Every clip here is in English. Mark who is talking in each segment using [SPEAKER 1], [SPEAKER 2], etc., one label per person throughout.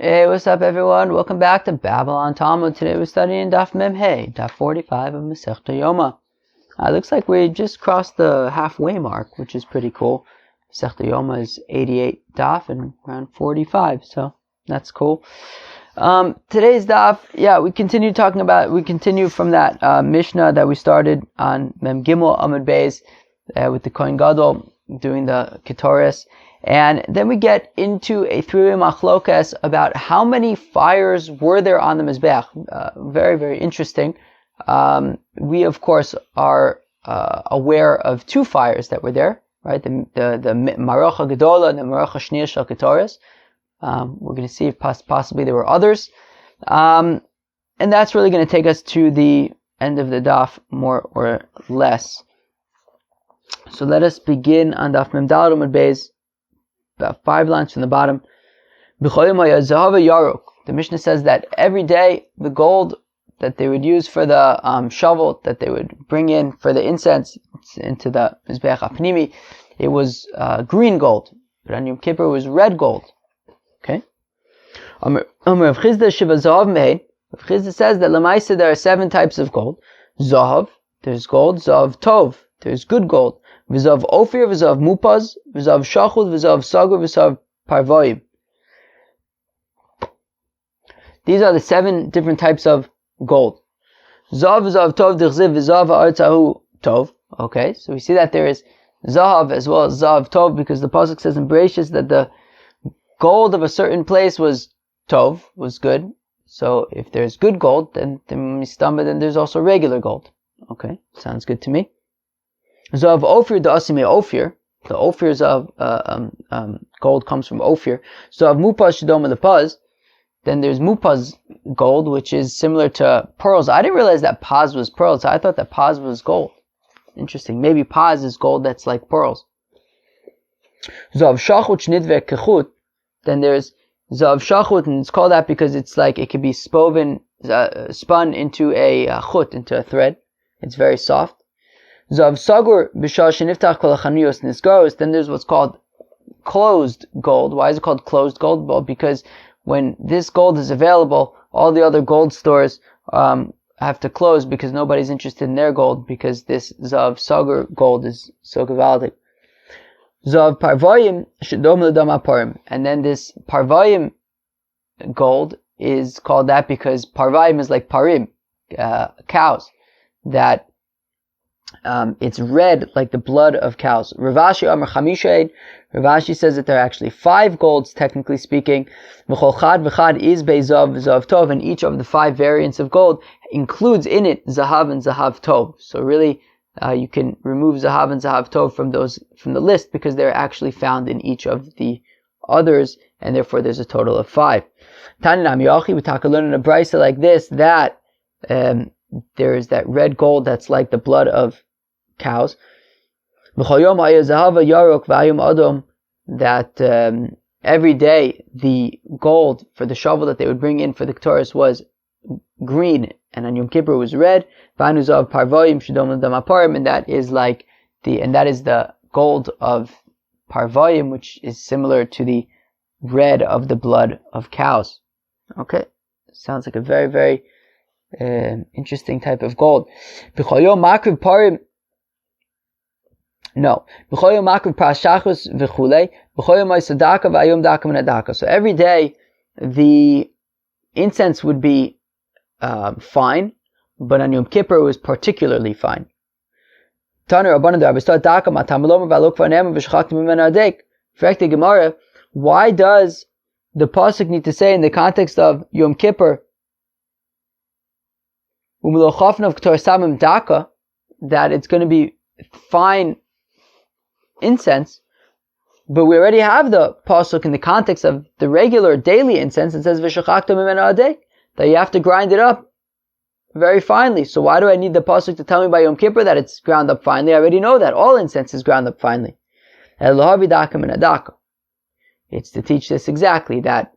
[SPEAKER 1] Hey, what's up everyone? Welcome back to Babylon Talmud. Today we're studying Daf Mem Hey, Daf 45 of Masechta Yoma. Looks like we just crossed the halfway mark, which is pretty cool. Masechta Yoma is 88 Daf and around 45, so that's cool. Today's Daf, we continue from that Mishnah that we started on Mem Gimel Amud Beis with the Kohen Gadol doing the Ketores. And then we get into a three-way machlokas about how many fires were there on the mizbeach. Very, very interesting. We, of course, are aware of two fires that were there, right? The Marocha Gedola and the Marocha Shniya Shel Ketores. We're going to see if possibly there were others. And that's really going to take us to the end of the daf, more or less. So let us begin on daf Mem Daled Amud Beis. About 5 lines from the bottom. The Mishnah says that every day the gold that they would use for the shovel that they would bring in for the incense into the mizbeach apnimi, it was green gold, but on Yom Kippur it was red gold. Okay. Rav Chizda says that Lamaisa there are 7 types of gold. Zahav, there's gold. Zahav tov, there's good gold. V'zav Ophir, v'zav Mupaz, v'zav Shachud, v'zav Sagur, v'zav Parvoim. These are the 7 different types of gold. Zav, v'zav Tov, d'chziv, v'zav ha'artzahu Tov. Okay, so we see that there is Zahav as well as Zav Tov, because the pasuk says in Bereshis that the gold of a certain place was Tov, was good. So if there's good gold, then there's also regular gold. Okay, sounds good to me. Zav Ophir da'asime Ophir. The Ophir's of gold comes from Ophir. Zav Mupaz shedoma lepaz. Then there's Mupaz gold, which is similar to pearls. I didn't realize that Paz was pearls. I thought that Paz was gold. Interesting. Maybe Paz is gold that's like pearls. Zav Shachut shnidve kechut. Then there's Zav Shachut, and it's called that because it's like it can be spun into a chut, into a thread. It's very soft. Zav Sagur b'shah sheniftach kol hachanuyos nisgaros. Then there's what's called closed gold. Why is it called closed gold? Well, because when this gold is available, all the other gold stores have to close because nobody's interested in their gold, because this Zav Sagur gold is so gevaldik. Zav Parvoyim shedom l'dam aparim. And then this Parvoyim gold is called that because Parvoyim is like parim, cows, that it's red like the blood of cows. Ravashi Amar Chamishaid. Ravashi says that there are actually 5 golds, technically speaking. V'chol chad v'chad is bezav v'zav tov, and each of the 5 variants of gold includes in it zahav and zahav tov. So really, you can remove zahav and zahav tov from the list, because they're actually found in each of the others, and therefore there's a total of 5. Taninam Yochi, we talk a little in a brisa like this, that there is that red gold that's like the blood of cows. That every day the gold for the shovel that they would bring in for the Ketores was green, and on Yom Kippur was red. And that is the gold of Parvoyim, which is similar to the red of the blood of cows. Okay, sounds like a very, very interesting type of gold. No. So every day the incense would be fine, but on Yom Kippur it was particularly fine. Why does the pasuk need to say in the context of Yom Kippur that it's going to be fine incense, but we already have the pasuk in the context of the regular daily incense. It says that you have to grind it up very finely. So why do I need the pasuk to tell me by Yom Kippur that it's ground up finely? I already know that all incense is ground up finely. It's to teach this exactly, that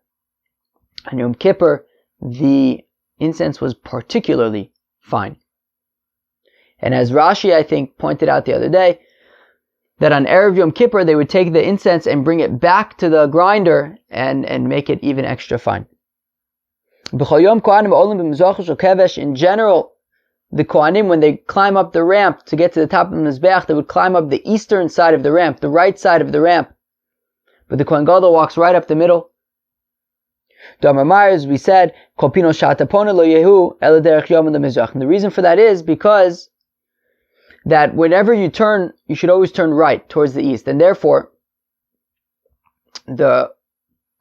[SPEAKER 1] on Yom Kippur the incense was particularly fine. And as Rashi, I think, pointed out the other day, that on Erev Yom Kippur they would take the incense and bring it back to the grinder and make it even extra fine. In general, the Kohanim, when they climb up the ramp to get to the top of the mizbeach, they would climb up the eastern side of the ramp, the right side of the ramp. But the Kohen Gadol walks right up the middle. As we said, and the reason for that is because that whenever you turn, you should always turn right towards the east, and therefore the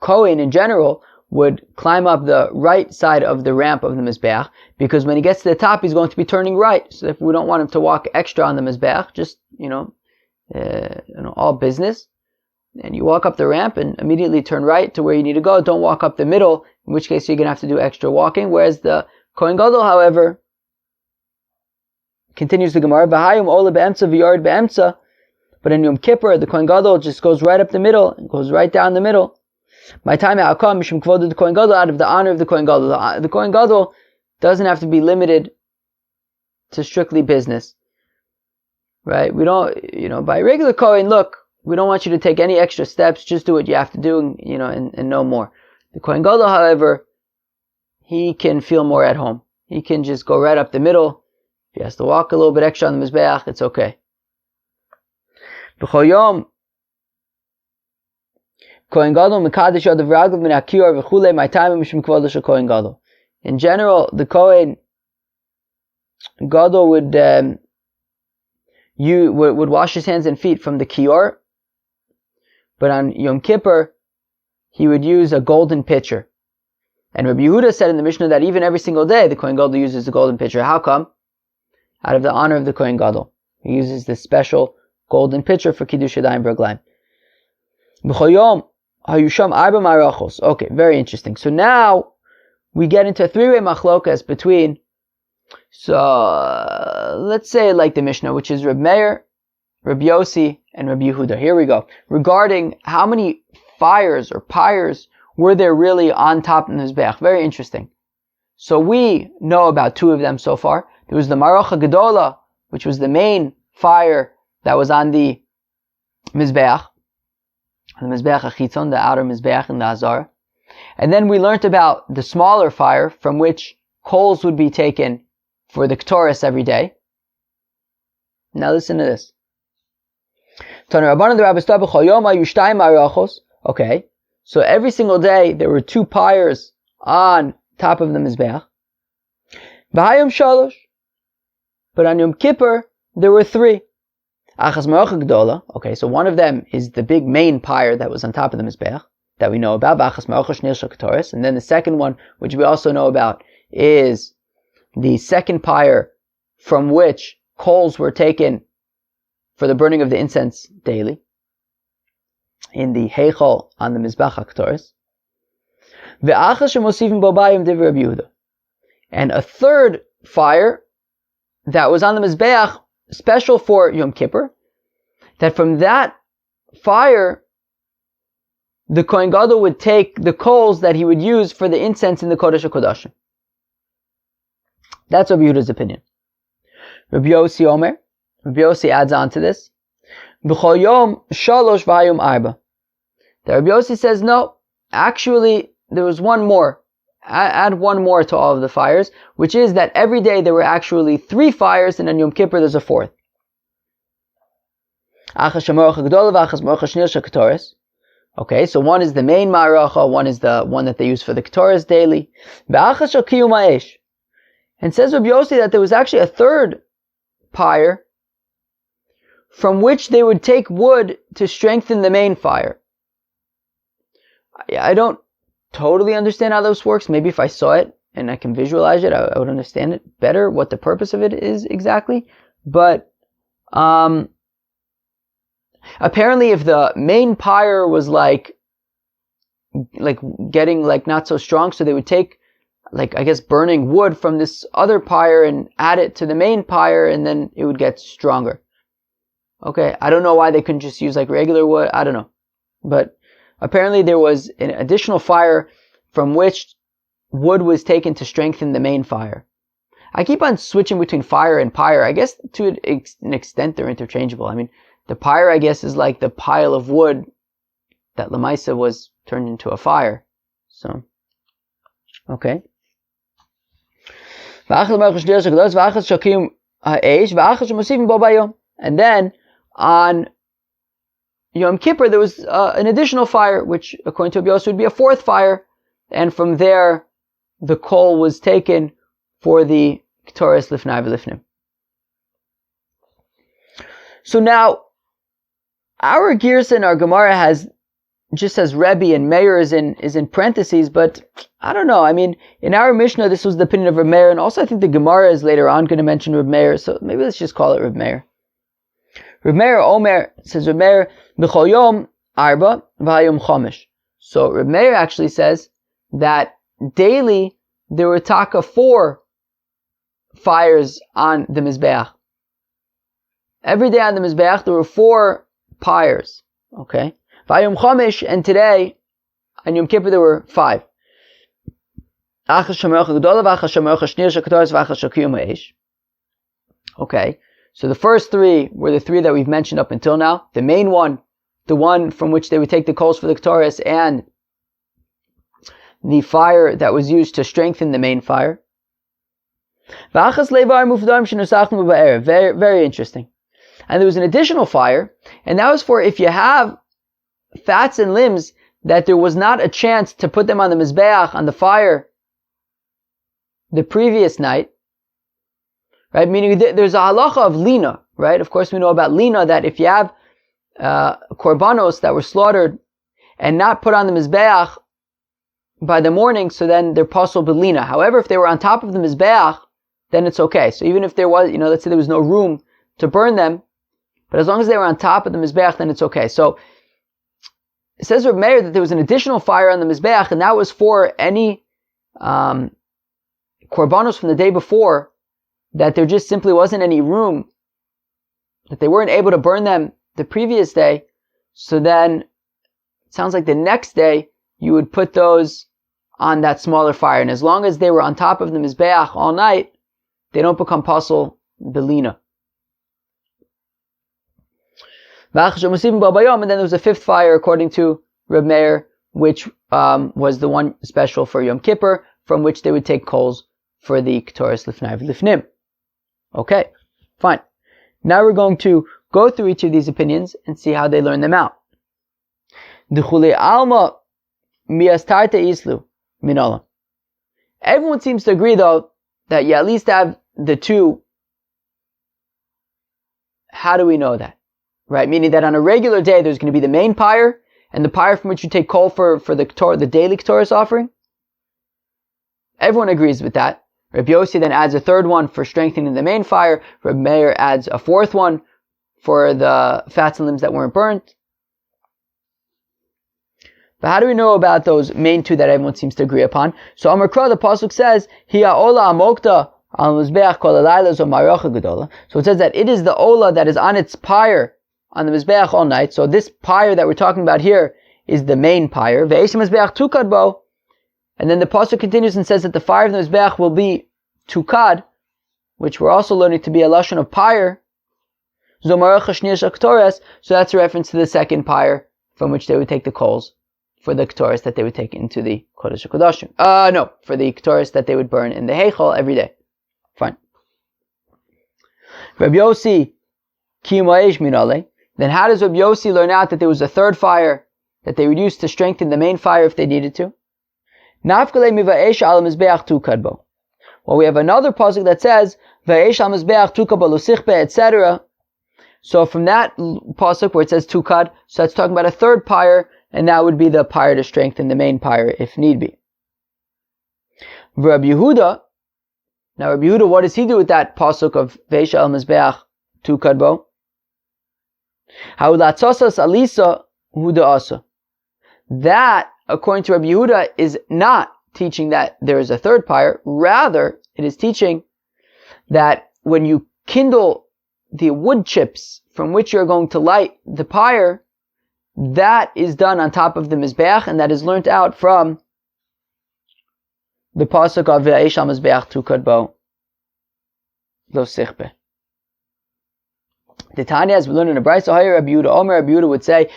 [SPEAKER 1] Kohen in general would climb up the right side of the ramp of the mizbeach, because when he gets to the top, he's going to be turning right. So if we don't want him to walk extra on the mizbeach, just all business, and you walk up the ramp and immediately turn right to where you need to go. Don't walk up the middle, in which case you're going to have to do extra walking. Whereas the Kohen Gadol, however, continues the Gemara, V'hayom ola be'emtza v'yard be'emtza. But in Yom Kippur, the Kohen Gadol just goes right up the middle, and goes right down the middle. My time out mishum kvod the Kohen Gadol, out of the honor of the Kohen Gadol. The Kohen Gadol doesn't have to be limited to strictly business, right? We don't, by regular Kohen, look, we don't want you to take any extra steps. Just do what you have to do, and no more. The Kohen Gadol, however, he can feel more at home. He can just go right up the middle. If he has to walk a little bit extra on the mizbeach, it's okay. B'chol yom, Kohen Gadol mekadesh yadav raglav min hakiyur v'chulei ma'tayim mishum kvodo shel Kohen Gadol. In general, the Kohen Gadol would wash his hands and feet from the kiyur, but on Yom Kippur he would use a golden pitcher. And Rabbi Yehuda said in the Mishnah that even every single day the Kohen Gadol uses the golden pitcher. How come? Out of the honor of the Kohen Gadol, he uses this special golden pitcher for Kiddush Yadayim V'Raglayim. B'chol yom hayusham arba marachos. Okay, very interesting. So now we get into a three-way machlokas between, let's say like the Mishnah, which is Reb Meir, Rabbi Yossi, and Rabbi Yehuda. Here we go. Regarding how many fires or pyres were there really on top of the mizbeach. Very interesting. So we know about two of them so far. There was the Marocha Gedola, which was the main fire that was on the mizbeach achitzon, the outer mizbeach in the Hazara. And then we learned about the smaller fire from which coals would be taken for the Ketores every day. Now listen to this. Okay, so every single day there were two pyres on top of the mizbeach. But on Yom Kippur there were three. Okay, so one of them is the big main pyre that was on top of the mizbeach that we know about. And then the second one, which we also know about, is the second pyre from which coals were taken for the burning of the incense daily in the heichal on the mizbach haktoris. And a third fire that was on the mizbeach special for Yom Kippur, that from that fire the Kohen Gadol would take the coals that he would use for the incense in the Kodesh HaKodashim. That's Rabbi Yehuda's opinion. Rabbi Yossi Omer, Rabbi Yossi adds on to this, B'chol yom shalosh v'hayom arba. The Rabbi Yossi says, no, actually there was one more. Add one more to all of the fires, which is that every day there were actually three fires, and on Yom Kippur there's a fourth. Okay, so one is the main ma'aracha, one is the one that they use for the Ketores daily. And says Rabbi Yossi that there was actually a third pyre from which they would take wood to strengthen the main fire. I don't totally understand how this works. Maybe if I saw it and I can visualize it, I would understand it better, what the purpose of it is exactly. But apparently if the main pyre was like getting not so strong, so they would take burning wood from this other pyre and add it to the main pyre, and then it would get stronger. Okay, I don't know why they couldn't just use regular wood. I don't know. But apparently there was an additional fire from which wood was taken to strengthen the main fire. I keep on switching between fire and pyre. I guess to an extent they're interchangeable. I mean, The pyre, I guess, is like the pile of wood that Lamaisa was turned into a fire. So, okay. And then on Yom Kippur there was an additional fire, which according to Rabbi Yossi would be a fourth fire, and from there the coal was taken for the Ketores Lifnai V'Lifnim. So now our Girsa in our Gemara just says Rebbe and Meir is in parentheses, but I don't know. I mean, in our Mishnah, this was the opinion of Reb Meir, and also I think the Gemara is later on going to mention Reb Meir, so maybe let's just call it Reb Meir. Reb Meir Omer says Reb Meir B'chol Yom Arba V'Hayom Chomish. So Reb Meir actually says that daily there were 4 fires on the mizbeach. Every day on the mizbeach there were 4 pyres. Okay. Vayom Chomish, and today on Yom Kippur there were 5. Okay, so the first 3 were the 3 that we've mentioned up until now. The main one, the one from which they would take the coals for the Ketores, and the fire that was used to strengthen the main fire. Very, very interesting. And there was an additional fire, and that was for if you have fats and limbs that there was not a chance to put them on the mizbeach, on the fire, the previous night, right? Meaning there's a halacha of lina, right? Of course we know about lina, that if you have korbanos that were slaughtered and not put on the mizbeach by the morning, so then they're pasul b'lina. However, if they were on top of the mizbeach, then it's okay. So even if there was, let's say there was no room to burn them, but as long as they were on top of the mizbeach, then it's okay. So it says Reb Meir that there was an additional fire on the mizbeach, and that was for any korbanos from the day before, that there just simply wasn't any room, that they weren't able to burn them the previous day. So then it sounds like the next day you would put those on that smaller fire, and as long as they were on top of the mizbeach all night, they don't become pasul belina. And then there was a 5th fire according to Reb Meir, which was the one special for Yom Kippur, from which they would take coals for the Ketores Lifnai V'Lifnim. Okay, fine. Now we're going to go through each of these opinions and see how they learn them out. Alma miastarte islu minola. Everyone seems to agree, though, that you at least have the 2. How do we know that? Right, meaning that on a regular day there's going to be the main pyre and the pyre from which you take coal for the daily Ketores offering. Everyone agrees with that. Rabbi Yossi then adds a 3rd one for strengthening the main fire. Rabbi Meir adds a 4th one for the fats and limbs that weren't burnt. But how do we know about those main 2 that everyone seems to agree upon? So Amar Kra, the pasuk says, "Hiya ola amokta al mizbeach kol halayla zo maracha gedola." So it says that it is the ola that is on its pyre on the mizbeach all night. So this pyre that we're talking about here is the main pyre. Ve'esh mizbeach tukad bo. And then the pasuk continues and says that the fire of the mizbeach will be tukad, which we're also learning to be a lashon of pyre. Zo maracha shniya Ketores. So that's a reference to the 2nd pyre from which they would take the coals for the Ketores that they would take into the Kodesh HaKodashim. No, for the Ketores that they would burn in the Heichal every day. Fine. Rabbi Yossi kiyumayish minale. Then how does Rabbi Yossi learn out that there was a 3rd fire that they would use to strengthen the main fire if they needed to? Nafkale miva'esh al mizbeach tukad bo. Well, we have another pasuk that says va'esh al mizbeach tukad bo lusichbe, etc. So from that pasuk where it says tukad, so that's talking about a 3rd pyre, and that would be the pyre to strengthen the main pyre if need be. Rabbi Yehuda, what does he do with that pasuk of va'esh al mizbeach tukad bo? That, according to Rabbi Yehuda, is not teaching that there is a 3rd pyre. Rather, it is teaching that when you kindle the wood chips from which you're going to light the pyre, that is done on top of the mizbeach, and that is learnt out from the pasuk of V'eish al-mizbeach tukad bo lo sichbe. The Tanya, as we learned in the Brisa, Rabbi Yehuda would say,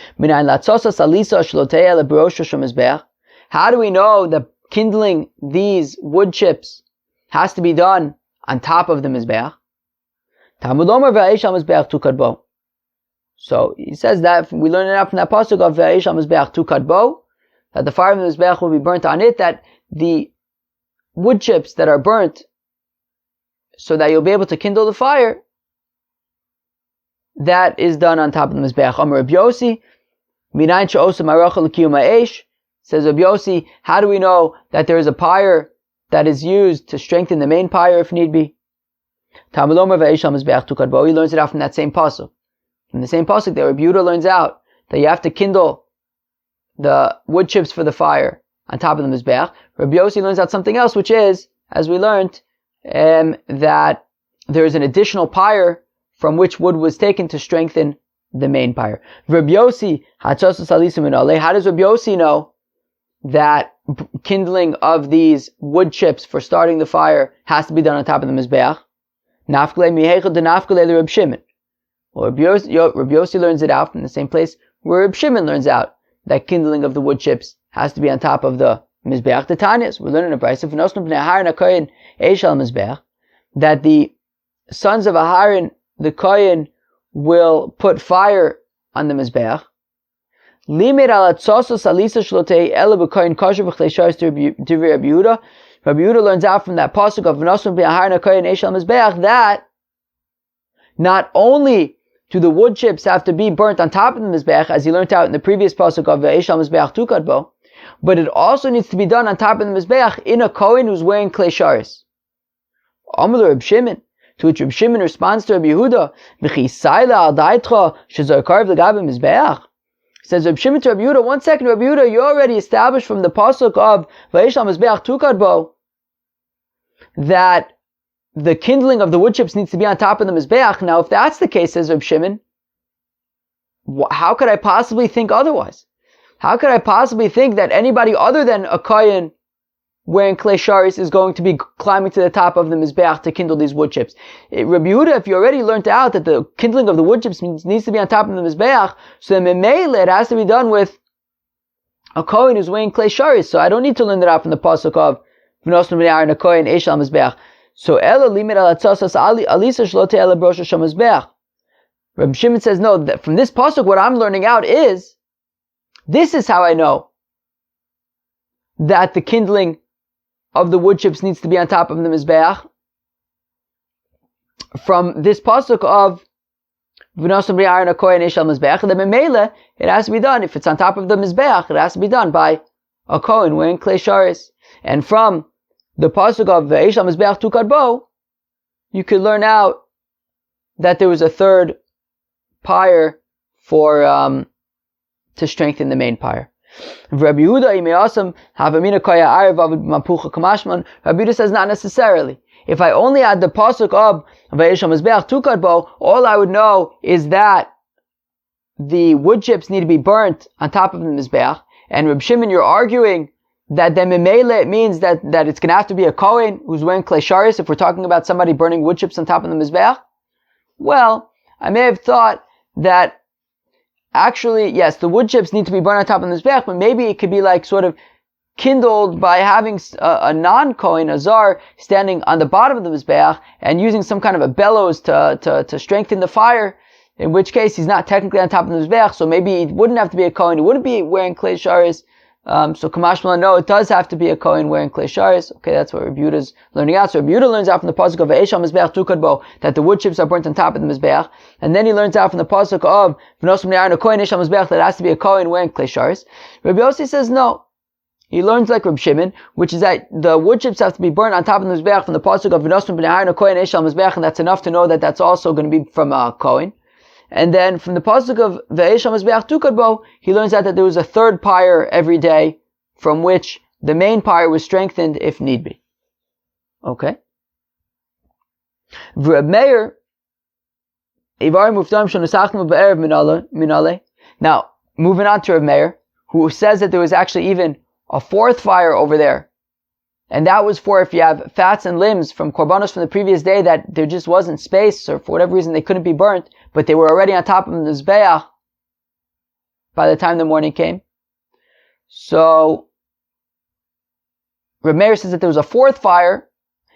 [SPEAKER 1] how do we know that kindling these wood chips has to be done on top of the mizbeach? So he says that we learn it out from that pasuk of V'eish mizbeach tukad bo, that the fire of the mizbeach will be burnt on it, that the wood chips that are burnt so that you'll be able to kindle the fire, that is done on top of the mizbeach. Amar Rabbi Yossi, minayin she'osa maracha l'kiyum ha'esh, says Rabbi Yossi, how do we know that there is a pyre that is used to strengthen the main pyre if need be? Talmud Omer V'eish mizbeach tukad bo, he learns it out from that same pasuk. From the same pasuk there, Rabbi Yehuda learns out that you have to kindle the wood chips for the fire on top of the mizbeach. Rabbi Yossi learns out something else, which is, as we learned, that there is an additional pyre from which wood was taken to strengthen the main pyre. Rabbi Yossi, how does Rabbi Yossi know that kindling of these wood chips for starting the fire has to be done on top of the mizbeach? Nafkele mihechel de nafkele le Reb Shimon. Well, Rabbi Yossi learns it out from the same place where Reb Shimon learns out that kindling of the wood chips has to be on top of the mizbeach. The Tanyas, we learn in a brayso that the sons of Aharon, the Kohen, will put fire on the mizbeach. Rabbi Yehuda learns out from that pasuk of that not only do the wood chips have to be burnt on top of the mizbeach, as he learned out in the previous pasuk of Ve'eshal mizbeach tukad bo, but it also needs to be done on top of the mizbeach in a Kohen who's wearing klei sharis. Amar Reb Shimon, to which Reb Shimon responds to Rabbi Yehuda, says Reb Shimon to Rabbi Yehuda, 1 second, Rabbi Yehuda, you already established from the pasuk of Ve'eshal mizbeach tukad bo that the kindling of the wood chips needs to be on top of the mizbeach. Now, if that's the case, says Reb Shimon, how could I possibly think otherwise? How could I possibly think that anybody other than a Kohen wearing klei sharis is going to be climbing to the top of the mizbeach to kindle these wood chips? Rabbi Yehuda, if you already learned out that the kindling of the wood chips needs to be on top of the mizbeach, so then it has to be done with a Kohen who's wearing klei sharis. So I don't need to learn that out from the pasuk of v'nosnu b'nei a Kohen eish al mizbeach. So Ela limit al atzasas alisa shlote ela brosha shamazbeach. Rabbi Shimon says, no, that from this pasuk what I'm learning out is, this is how I know that the kindling of the wood chips needs to be on top of the mizbeach. From this pasuk of v'nosam b'yayin akoyin eshal mizbeach, and the memele, it has to be done, if it's on top of the mizbeach, it has to be done by a kohen wearing klei sharis. And from the pasuk of Ve'eshal mizbeach tukad bo, you could learn out that there was a third pyre for to strengthen the main pyre. Rabbi Yehuda says not necessarily. If I only had the pasuk of Ve'eshal mizbeach tukad bo, all I would know is that the wood chips need to be burnt on top of the mizbeach. And Reb Shimon, you're arguing that the memele means that it's going to have to be a Kohen who's wearing klei sharis if we're talking about somebody burning wood chips on top of the mizbeach. Well, I may have thought that actually, yes, the wood chips need to be burned on top of the mizbeach, but maybe it could be like sort of kindled by having a non-Kohen, a zar, standing on the bottom of the mizbeach and using some kind of a bellows to strengthen the fire, in which case he's not technically on top of the mizbeach, so maybe it wouldn't have to be a Kohen, he wouldn't be wearing klei sharis. So Kamashmala, no, it does have to be a Kohen wearing klei sharis. Okay, that's what Rabbi Yehuda is learning out. So Rabbi Yehuda learns out from the pasuk of Ve'eshal mizbeach tukad bo that the wood chips are burnt on top of the mizbeach, and then he learns out from the pasuk of v'nosam b'nei a Kohen eshal mizbeach that it has to be a Kohen wearing klei sharis. Rabbi Yossi says no. He learns like Rabbi Shimon, which is that the wood chips have to be burnt on top of the mizbeach from the pasuk of v'nosam b'nei a Kohen eshal mizbeach, and that's enough to know that that's also going to be from a Kohen. And then from the pasuk of Ve'eshal mizbeach tukad bo, he learns out that there was a third pyre every day from which the main pyre was strengthened if need be. Okay. Now, moving on to Reb Meir, who says that there was actually even a fourth fire over there And that was for if you have fats and limbs from korbanos from the previous day that there just wasn't space, or for whatever reason they couldn't be burnt, but they were already on top of the mizbeach by the time the morning came. So Reb Meir says that there was a fourth fire,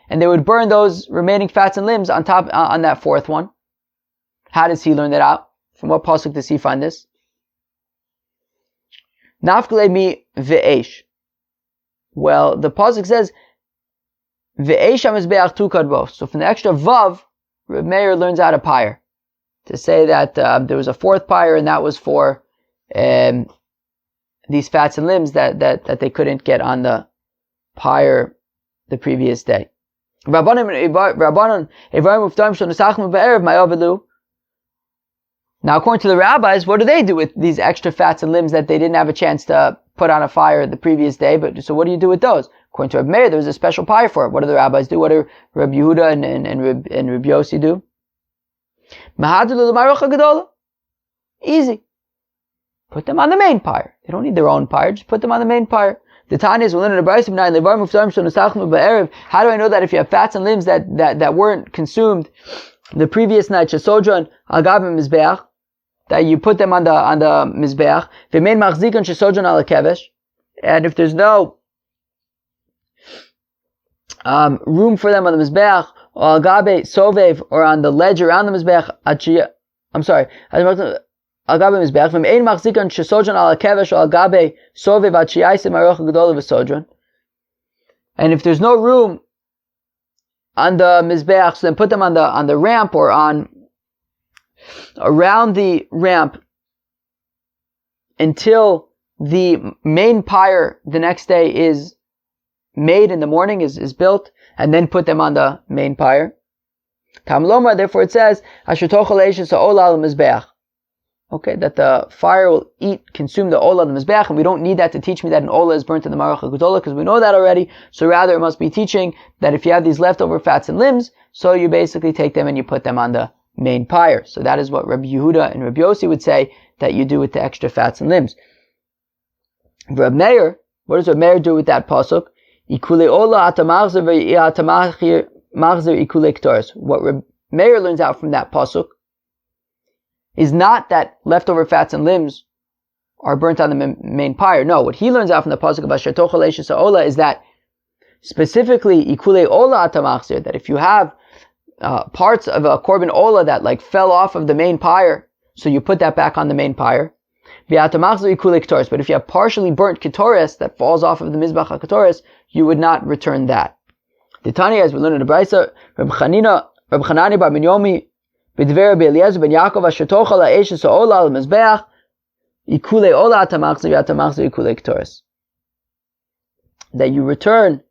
[SPEAKER 1] and they would burn those remaining fats and limbs on top on that fourth one. How does he learn that out? From what pasuk does he find this? Nafkele mi ve'esh. Well, the pasuk says ve'esh hamizbeach tukad bo. So from the extra vav, Reb Meir learns out a pyre to say that there was a fourth pyre, and that was for these fats and limbs that they couldn't get on the pyre the previous day. Now, according to the rabbis, what do they do with these extra fats and limbs that they didn't have a chance to put on a fire the previous day? But so what do you do with those? According to Reb Meir, there's a special pyre for it. What do the rabbis do? What do Reb Yehuda and Reb Yossi do? Easy. Put them on the main pyre. They don't need their own pyre. Just put them on the main pyre. The Tanya is, how do I know that if you have fats and limbs that weren't consumed the previous night, shesodron al gab mizbeach, that you put them on the mizbeach, v'mein machzikon shesodron al kevesh, and if there's no room for them on the mizbeach, or al gabe sovev, or on the ledge around the mizbeach, al gabe mizbeach, v'mein machzikon shesodron al kevesh, or al gabe sovev at shiyaisim aroch gedol v'sodron, and if there's no room on the mizbeach, so then put them on the ramp, or around the ramp until the main pyre the next day is made in the morning, is built, and then put them on the main pyre. Tamloma, therefore it says, okay, that the fire will consume the olah of the mizbeach, and we don't need that to teach me that an olah is burnt in the marach hagedolah, because we know that already. So rather, it must be teaching that if you have these leftover fats and limbs, so you basically take them and you put them on the main pyre. So that is what Rabbi Yehuda and Rabbi Yossi would say that you do with the extra fats and limbs. Rabbi Meir, what does Rabbi Meir do with that pasuk? Ikule olah atamachzer ve'atamachir machzer ikule ktoros. What Rabbi Meir learns out from that pasuk is not that leftover fats and limbs are burnt on the main pyre. No, what he learns out from the pasuk of Asher Tochel Eishes Ha'olah is that specifically Ikule Olah Atamachzir, that if you have parts of a korban olah that fell off of the main pyre, so you put that back on the main pyre. V'atamachzir Ikule Ketoris, but if you have partially burnt Ketoris that falls off of the Mizbach HaKetoris, you would not return that. The Tanya, as we learned in the Brisa, Reb Chanani bar Minyomi, B'dver Eliezer ben Yaakov asher tochal ha'eshes ha'olah al mizbeach ikule olah atamachzir v'atamachzir ikule ketoris. That you return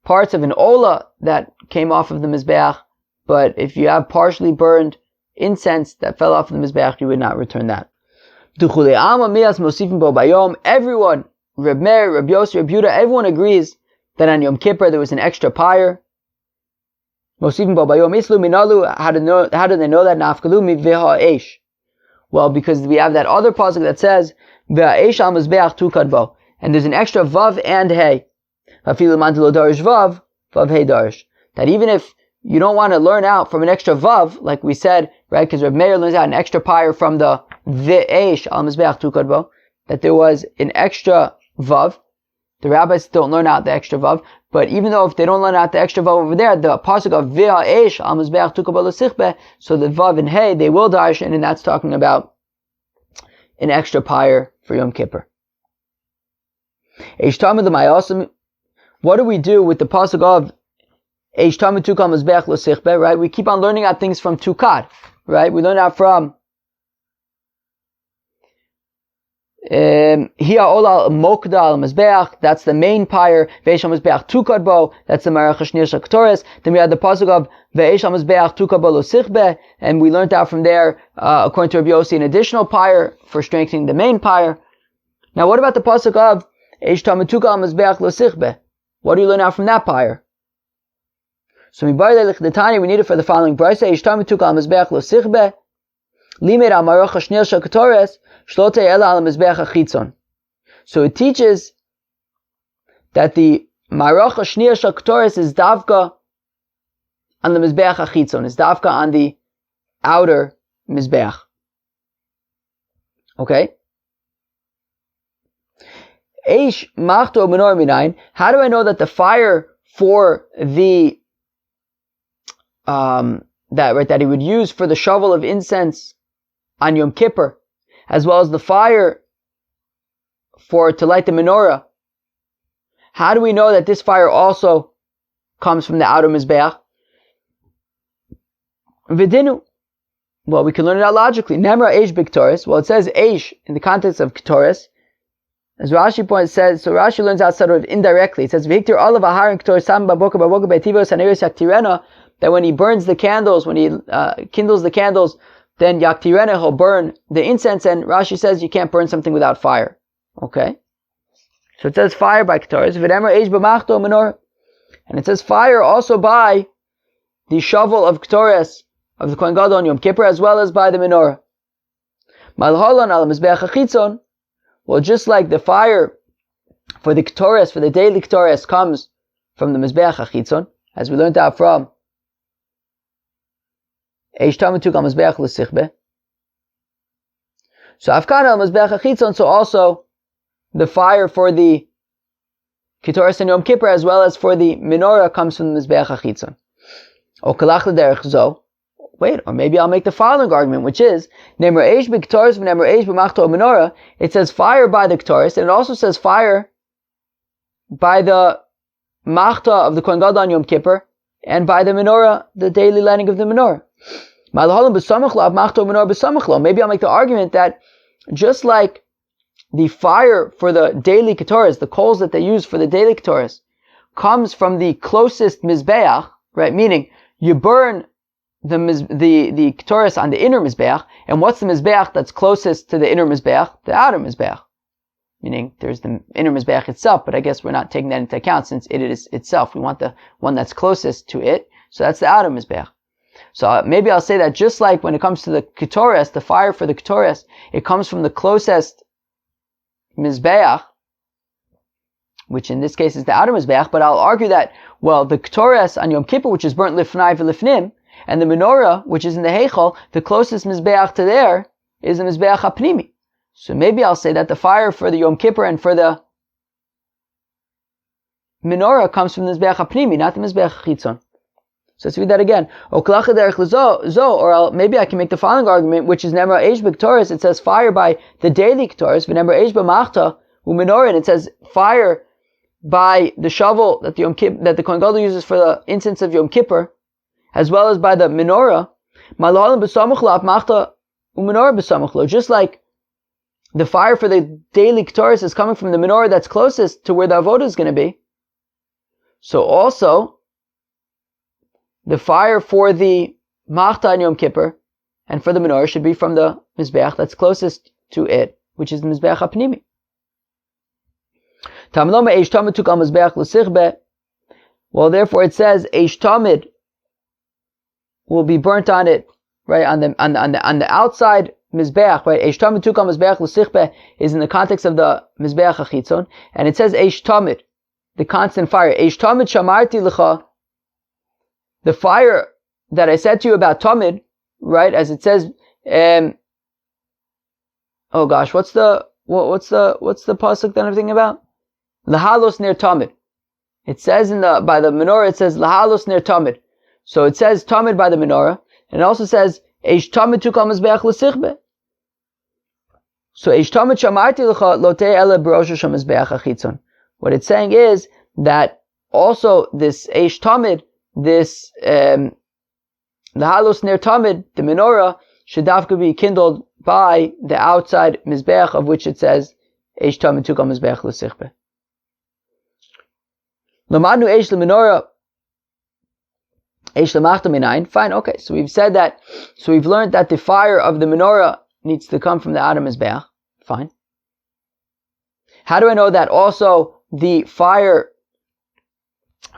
[SPEAKER 1] parts of an olah that came off of the mizbeach, but if you have partially burned incense that fell off of the mizbeach, you would not return that. Everyone, Reb Meir, Reb Yossi, Reb Yehuda, everyone agrees that on Yom Kippur there was an extra pyre. How do they know that? Well, because we have that other pasuk that says ve'esh al mizbeach tukad bo, and there's an extra vav and hey. That even if you don't want to learn out from an extra vav, like we said, right? Because Reb Meir learns out an extra pyre from the ve'esh al mizbeach tukad bo, that there was an extra vav. The rabbis don't learn out the extra vav, but even though if they don't learn out the extra vav over there, the pasuk of ve'esh al mizbeach tukad bo l'sichbeh, so the vav and hey they will darshan, and that's talking about an extra pyre for Yom Kippur. What do we do with the pasuk of eish tamid tukal mizbeach l'sichbeh? Right, we keep on learning out things from tukad. Right, we learn out from Hiya Ola Mokda al Mizbeach, that's the main pyre. Ve'esh al Mizbeach Tukad Bo, that's the Marach Hashnir Shaktoris. Then we had the pasuk of Ve'esh al Mizbeach Tukad Bo L'Sichbeh, and we learned out from there, according to Rabbi Yossi, an additional pyre for strengthening the main pyre. Now, what about the pasuk of Eish Tamid Tukad al Mizbeach L'Sichbeh? What do you learn out from that pyre? So, we need it for the following brisa: Eish Tamid Tukad al Mizbeach L'Sichbeh, Limed al Marach Hashnir Shaktoris. So it teaches that the Ma'aracha shniya shel Ketoris is davka on the mizbeach achitzon. Is davka on the outer mizbeach. Okay. Eish machto menor minayin. How do I know that the fire for the that he would use for the shovel of incense on Yom Kippur, as well as the fire to light the menorah? How do we know that this fire also comes from the outer mizbeach? Vidinu. Well, we can learn it out logically. Nemra eish b'ktoris. Well, it says eish in the context of ktoris. As Rashi says, so Rashi learns out sort of indirectly. It says, "V'hiktir olav ahar ktor sam baboka be'tivos haneros yaktirena." That when he burns the candles, when he kindles the candles, then yaktirena, he'll burn the incense. And Rashi says you can't burn something without fire. Okay, so it says fire by ktoris. V'nemra eish b'machto menorah, and it says fire also by the shovel of ktoris of the Kohen Gadol on Yom Kippur, as well as by the menorah. Malholon al mizbeach achitzon. Well, just like the fire for the Ketoris, for the daily Ketoris, comes from the Mizbeach HaChitzon, as we learned out from Eish Tamatuk al Mizbeach L'Sichbe. So Afkan al Mizbeach HaChitzon, so also the fire for the Ketoris and Yom Kippur, as well as for the Menorah, comes from the Mizbeach HaChitzon. O Kalach L'Derech Zo. Wait, or maybe I'll make the following argument, which is Nemra Eish b'Ketoris v'Nemra Eish b'Machto Menorah. It says fire by the Ketoris, and it also says fire by the Machta of the Kohen Gadol on Yom Kippur, and by the Menorah, the daily lighting of the Menorah. Maybe I'll make the argument that just like the fire for the daily Ketoris, the coals that they use for the daily Ketoris, comes from the closest Mizbeach, right? Meaning you burn the Ketoris on the inner Mizbeach, and what's the Mizbeach that's closest to the inner Mizbeach? The outer Mizbeach. Meaning, there's the inner Mizbeach itself, but I guess we're not taking that into account since it is itself. We want the one that's closest to it, so that's the outer Mizbeach. So maybe I'll say that just like when it comes to the Ketoris, the fire for the Ketoris, it comes from the closest Mizbeach, which in this case is the outer Mizbeach, but I'll argue that, well, the Ketoris on Yom Kippur, which is burnt lifnai v'lifnim, and the menorah, which is in the Heichal, the closest Mizbeach to there is the Mizbeach HaPnimi. So maybe I'll say that the fire for the Yom Kippur and for the menorah comes from the Mizbeach HaPnimi, not the Mizbeach HaChitzon. So let's read that again. Or maybe I can make the following argument, which is Nemra Eish b'Ketoris. It says fire by the daily Ketoris, v'Nemra Eish b'Machta u'Menorah, and it says fire by the shovel that the Kohen Gadol uses for the incense of Yom Kippur, as well as by the menorah, just like the fire for the daily Ketoris is coming from the menorah that's closest to where the avodah is going to be. So also, the fire for the Machta and Yom Kippur and for the menorah should be from the Mizbeach that's closest to it, which is the Mizbeach HaPnimi. Well, therefore it says, Eish Tamid will be burnt on it, right, on the outside Mizbeach, right? Eish Tamid Tukam Mizbeach L'Sichbe is in the context of the Mizbeach HaChitzon, and it says Eish Tamid, the constant fire. Eish Tamid Shamarti L'cha, the fire that I said to you about Tamid, right, as it says, oh gosh, what's the pasuk that I'm thinking about? Lahalos ner Tamid. It says by the menorah, it says Lahalos ner Tamid. So it says Tamid by the menorah, and it also says Eish Tamid Tukam Mizbeach L'Sichbe. So Eish Tamid Shamarti L'cha Lo Tei Ele B'Rosh Mizbeach HaChitzon. What it's saying is that also this Eish Tamid, this Lahalos ner Tamid, the menorah, should dafka be kindled by the outside Mizbeach, of which it says Eish Tamid Tukam Mizbeach L'Sichbe. Lamanu Eish L'Menorah Fine, okay. So we've said that. So we've learned that the fire of the menorah needs to come from the outer mizbeach. Fine. How do I know that also the fire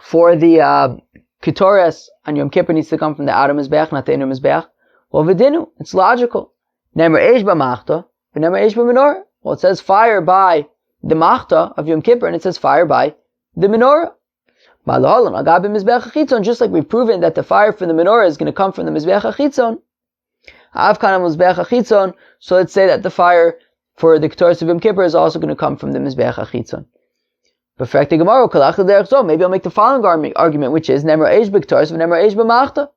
[SPEAKER 1] for the Ketoris on Yom Kippur needs to come from the outer mizbeach, not the inner mizbeach? Well, v'dinu, it's logical. Nemar eish b'machta, v'nemar eish b'menorah. Well, it says fire by the machta of Yom Kippur, and it says fire by the menorah. Just like we've proven that the fire from the menorah is going to come from the mizbeach hachitzon. So let's say that the fire for the Ketores of Yom Kippur is also going to come from the mizbeach hachitzon. Maybe I'll make the following argument, which is Nemra Eish b'Ketores v'Nemra Eish b'Machta.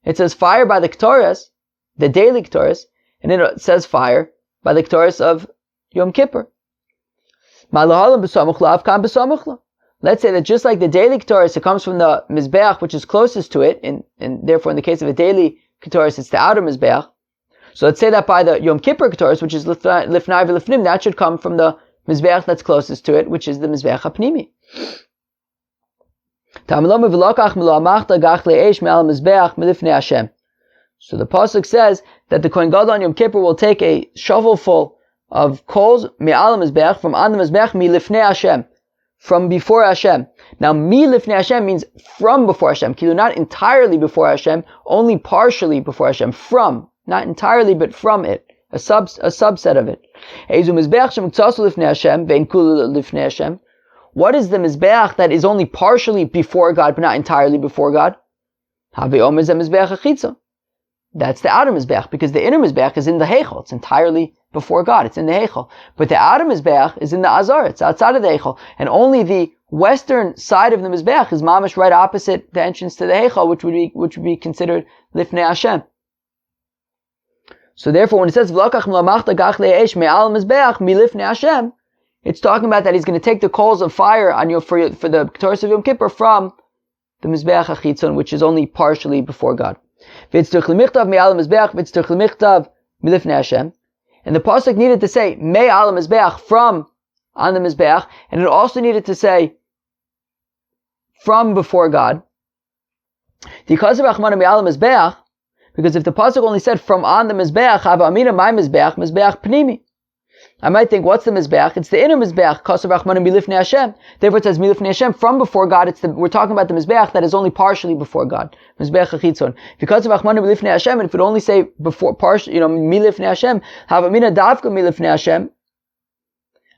[SPEAKER 1] It says fire by the Ketores, the daily Ketores, and then it says fire by the Ketores of Yom Kippur. Let's say that just like the daily Ketores, it comes from the mizbeach which is closest to it, and therefore in the case of a daily Ketores, it's the outer mizbeach. So let's say that by the Yom Kippur Ketores, which is lifnai v'lifnim, that should come from the mizbeach that's closest to it, which is the mizbeach hapnimi. So the pasuk says that the Kohen Gadol on Yom Kippur will take a shovelful of coals me'al mizbeach, from on the mizbeach, milifnei Hashem, from before Hashem. Now, milifnei Hashem means from before Hashem. Not entirely before Hashem, only partially before Hashem. From, not entirely, but from it. A subset of it. What is the mizbeach that is only partially before God, but not entirely before God? That's the outer mizbeach, because the inner mizbeach is in the heichal. It's entirely before God. It's in the heichal. But the outer mizbeach is in the azar. It's outside of the heichal. And only the western side of the mizbeach is mamish right opposite the entrance to the heichal, which would be considered lifnei Hashem. So therefore, when it says V'lakach m'lamachta gach le'esh me'al mizbeach milifnei Hashem, it's talking about that he's going to take the coals of fire on for the Ketores of Yom Kippur from the mizbeach hachitzon, which is only partially before God. V'tzturch l'michtav me'al mizbeach v'tzturch l'michtav milifnei Hashem, and the pasuk needed to say me'al mizbeach, from on the mizbeach, and it also needed to say from before God. Because of Achmana me'al mizbeach, because if the pasuk only said from on the mizbeach, hava amina my mizbeach pnimi, I might think, what's the mizbeach? It's the inner mizbeach. Kasav Rachmanim milifnei Hashem. Therefore, it says milifnei Hashem, from before God. We're talking about the mizbeach that is only partially before God. Mizbeach hachitzon. Because of Rachmanim milifnei Hashem, and if it only say before partially, milifnei Hashem, hava amina davka milifnei Hashem,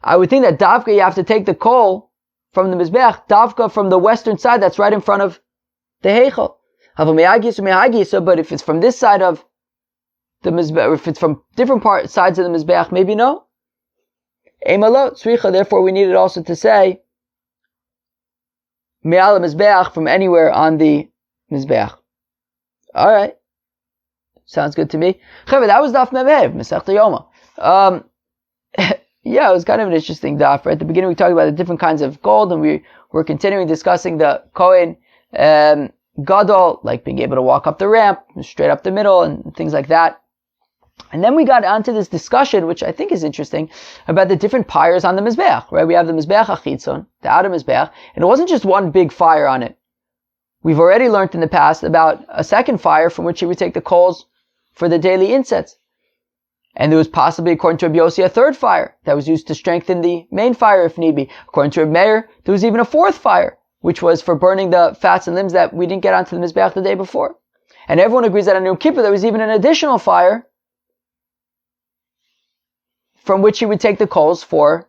[SPEAKER 1] I would think that davka you have to take the coal from the mizbeach, davka from the western side that's right in front of the heichal. But if it's from this side of the mizbeach, if it's from different sides of the mizbeach, maybe no. Therefore we needed also to say me'al mizbeach, from anywhere on the mizbeach. Alright. Sounds good to me. That was daf mevev, Masechta Yoma. Yeah, it was kind of an interesting daf. Right at the beginning we talked about the different kinds of gold, and we were continuing discussing the Kohen Gadol, like being able to walk up the ramp, straight up the middle, and things like that. And then we got onto this discussion, which I think is interesting, about the different pyres on the mizbeach, right? We have the mizbeach hachitzon, the outer mizbeach, and it wasn't just one big fire on it. We've already learned in the past about a second fire from which he would take the coals for the daily incense. And there was possibly, according to Rabbi Yossi, a third fire that was used to strengthen the main fire if need be. According to Rabbi Meir, there was even a fourth fire, which was for burning the fats and limbs that we didn't get onto the mizbeach the day before. And everyone agrees that on Yom Kippur there was even an additional fire from which he would take the coals for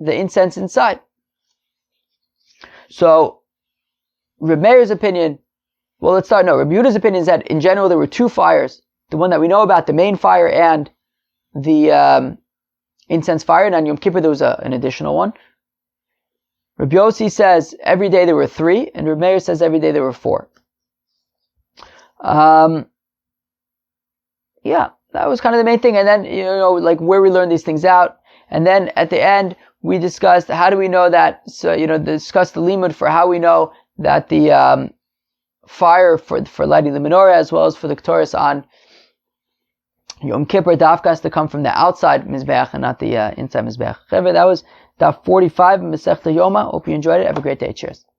[SPEAKER 1] the incense inside. So, Reb Meir's opinion, Rabbi Yehuda's opinion is that in general there were two fires. The one that we know about, the main fire, and the incense fire. And on Yom Kippur there was an additional one. Rabbi Yossi says every day there were three, and Reb Meir says every day there were four. Yeah. That was kind of the main thing. And then, like where we learn these things out. And then at the end, we discussed how do we know that, discussed the limud for how we know that the fire for lighting the menorah, as well as for the Ketores on Yom Kippur, dafka has to come from the outside mizbeach and not the inside mizbeach. That was daf 45 in Masechta Yoma. Hope you enjoyed it. Have a great day. Cheers.